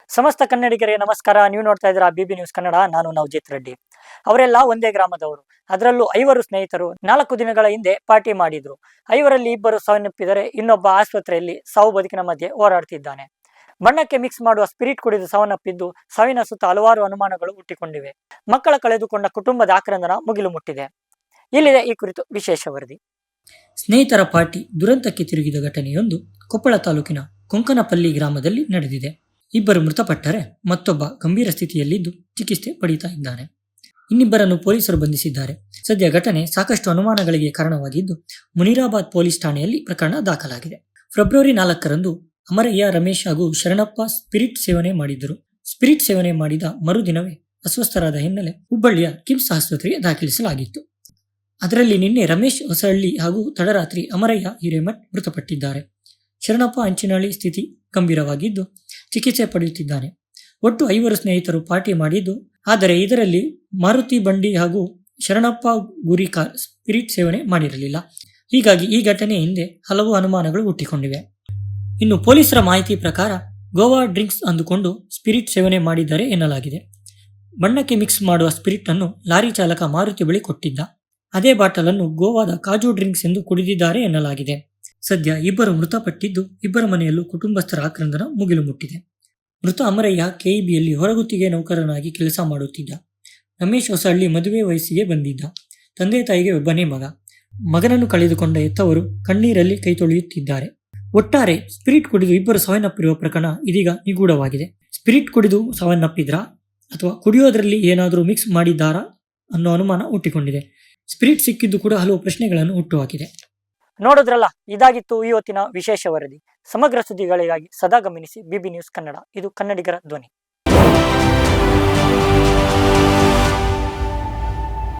ಸಮಸ್ತ ಕನ್ನಡಿಗರಿಗೆ ನಮಸ್ಕಾರ. ನೀವು ನೋಡ್ತಾ ಇದ್ದೀರಾ ಬಿಬಿ ನ್ಯೂಸ್ ಕನ್ನಡ. ನಾನು ನವಜಿತ್ ರೆಡ್ಡಿ. ಅವರೆಲ್ಲ ಒಂದೇ ಗ್ರಾಮದವರು. ಅದರಲ್ಲೂ 5 ಸ್ನೇಹಿತರು 4 ದಿನಗಳ ಹಿಂದೆ ಪಾರ್ಟಿ ಮಾಡಿದ್ರು. 5ರಲ್ಲಿ 2 ಸಾವನ್ನಪ್ಪಿದರೆ ಇನ್ನೊಬ್ಬ ಆಸ್ಪತ್ರೆಯಲ್ಲಿ ಸಾವು ಬದುಕಿನ ಮಧ್ಯೆ ಹೋರಾಡ್ತಿದ್ದಾನೆ. ಬಣ್ಣಕ್ಕೆ ಮಿಕ್ಸ್ ಮಾಡುವ ಸ್ಪಿರಿಟ್ ಕುಡಿದು ಸಾವನ್ನಪ್ಪಿದ್ದು ಸಾವಿನ ಸುತ್ತ ಹಲವಾರು ಅನುಮಾನಗಳು ಹುಟ್ಟಿಕೊಂಡಿವೆ. ಮಕ್ಕಳ ಕಳೆದುಕೊಂಡ ಕುಟುಂಬದ ಆಕ್ರಂದನ ಮುಗಿಲು ಮುಟ್ಟಿದೆ. ಇಲ್ಲಿದೆ ಈ ಕುರಿತು ವಿಶೇಷ ವರದಿ. ಸ್ನೇಹಿತರ ಪಾರ್ಟಿ ದುರಂತಕ್ಕೆ ತಿರುಗಿದ ಘಟನೆಯೊಂದು ಕೊಪ್ಪಳ ತಾಲೂಕಿನ ಕೊಂಕನಪಲ್ಲಿ ಗ್ರಾಮದಲ್ಲಿ ನಡೆದಿದೆ. 2 ಮೃತಪಟ್ಟರೆ ಮತ್ತೊಬ್ಬ ಗಂಭೀರ ಸ್ಥಿತಿಯಲ್ಲಿದ್ದು ಚಿಕಿತ್ಸೆ ಪಡೆಯುತ್ತಾ ಇದ್ದಾನೆ. ಇನ್ನಿಬ್ಬರನ್ನು ಪೊಲೀಸರು ಬಂಧಿಸಿದ್ದಾರೆ. ಸದ್ಯ ಘಟನೆ ಸಾಕಷ್ಟು ಅನುಮಾನಗಳಿಗೆ ಕಾರಣವಾಗಿದ್ದು ಮುನಿರಾಬಾದ್ ಪೊಲೀಸ್ ಠಾಣೆಯಲ್ಲಿ ಪ್ರಕರಣ ದಾಖಲಾಗಿದೆ. ಫೆಬ್ರವರಿ 4ರಂದು ಅಮರಯ್ಯ, ರಮೇಶ್ ಹಾಗೂ ಶರಣಪ್ಪ ಸ್ಪಿರಿಟ್ ಸೇವನೆ ಮಾಡಿದ್ದರು. ಸ್ಪಿರಿಟ್ ಸೇವನೆ ಮಾಡಿದ ಮರುದಿನವೇ ಅಸ್ವಸ್ಥರಾದ ಹಿನ್ನೆಲೆ ಹುಬ್ಬಳ್ಳಿಯ ಕಿಮ್ಸ್ ಆಸ್ಪತ್ರೆಗೆ ದಾಖಲಿಸಲಾಗಿತ್ತು. ಅದರಲ್ಲಿ ನಿನ್ನೆ ರಮೇಶ್ ಹೊಸಹಳ್ಳಿ ಹಾಗೂ ತಡರಾತ್ರಿ ಅಮರಯ್ಯ ಹಿರೇಮಠ್ ಮೃತಪಟ್ಟಿದ್ದಾರೆ. ಶರಣಪ್ಪ ಅಂಚಿನಹಳ್ಳಿ ಸ್ಥಿತಿ ಗಂಭೀರವಾಗಿದ್ದು ಚಿಕಿತ್ಸೆ ಪಡೆಯುತ್ತಿದ್ದಾನೆ. ಒಟ್ಟು 5 ಸ್ನೇಹಿತರು ಪಾರ್ಟಿ ಮಾಡಿದ್ದು, ಆದರೆ ಇದರಲ್ಲಿ ಮಾರುತಿ ಬಂಡಿ ಹಾಗೂ ಶರಣಪ್ಪ ಗುರಿಕಾರ್ ಸ್ಪಿರಿಟ್ ಸೇವನೆ ಮಾಡಿರಲಿಲ್ಲ. ಹೀಗಾಗಿ ಈ ಘಟನೆ ಹಿಂದೆ ಹಲವು ಅನುಮಾನಗಳು ಹುಟ್ಟಿಕೊಂಡಿವೆ. ಇನ್ನು ಪೊಲೀಸರ ಮಾಹಿತಿ ಪ್ರಕಾರ ಗೋವಾ ಡ್ರಿಂಕ್ಸ್ ಅಂದುಕೊಂಡು ಸ್ಪಿರಿಟ್ ಸೇವನೆ ಮಾಡಿದ್ದಾರೆ ಎನ್ನಲಾಗಿದೆ. ಬಣ್ಣಕ್ಕೆ ಮಿಕ್ಸ್ ಮಾಡುವ ಸ್ಪಿರಿಟ್ ಅನ್ನು ಲಾರಿ ಚಾಲಕ ಮಾರುತಿ ಬಳಿ ಕೊಟ್ಟಿದ್ದ. ಅದೇ ಬಾಟಲನ್ನು ಗೋವಾದ ಕಾಜು ಡ್ರಿಂಕ್ಸ್ ಎಂದು ಕುಡಿದಿದ್ದಾರೆ ಎನ್ನಲಾಗಿದೆ. ಸದ್ಯ 2 ಮೃತಪಟ್ಟಿದ್ದು 2 ಮನೆಯಲ್ಲೂ ಕುಟುಂಬಸ್ಥರ ಆಕ್ರಂದನ ಮುಗಿಲು ಮುಟ್ಟಿದೆ. ಮೃತ ಅಮರಯ್ಯ ಕೆಇಬಿಯಲ್ಲಿ ಹೊರಗುತ್ತಿಗೆ ನೌಕರನಾಗಿ ಕೆಲಸ ಮಾಡುತ್ತಿದ್ದ. ರಮೇಶ್ ಹೊಸಹಳ್ಳಿ ಮದುವೆ ವಯಸ್ಸಿಗೆ ಬಂದಿದ್ದ. ತಂದೆ ತಾಯಿಗೆ ಒಬ್ಬನೇ ಮಗ. ಮಗನನ್ನು ಕಳೆದುಕೊಂಡ ಹೆತ್ತವರು ಕಣ್ಣೀರಲ್ಲಿ ಕೈ ತೊಳೆಯುತ್ತಿದ್ದಾರೆ. ಒಟ್ಟಾರೆ ಸ್ಪಿರಿಟ್ ಕುಡಿದು 2 ಸಾವನ್ನಪ್ಪಿರುವ ಪ್ರಕರಣ ಇದೀಗ ನಿಗೂಢವಾಗಿದೆ. ಸ್ಪಿರಿಟ್ ಕುಡಿದು ಸಾವನ್ನಪ್ಪಿದ್ರಾ ಅಥವಾ ಕುಡಿಯೋದ್ರಲ್ಲಿ ಏನಾದರೂ ಮಿಕ್ಸ್ ಮಾಡಿದ್ದಾರಾ ಅನ್ನೋ ಅನುಮಾನ ಹುಟ್ಟಿಕೊಂಡಿದೆ. ಸ್ಪಿರಿಟ್ ಸಿಕ್ಕಿದ್ದು ಕೂಡ ಹಲವು ಪ್ರಶ್ನೆಗಳನ್ನು ಹುಟ್ಟುಹಾಕಿದೆ. ನೋಡಿದ್ರಲ್ಲ, ಇದಾಗಿತ್ತು ಇವತ್ತಿನ ವಿಶೇಷ ವರದಿ. ಸಮಗ್ರ ಸುದ್ದಿಗಳಿಗಾಗಿ ಸದಾ ಗಮನಿಸಿ ಬಿಬಿ ನ್ಯೂಸ್ ಕನ್ನಡ. ಇದು ಕನ್ನಡಿಗರ ಧ್ವನಿ.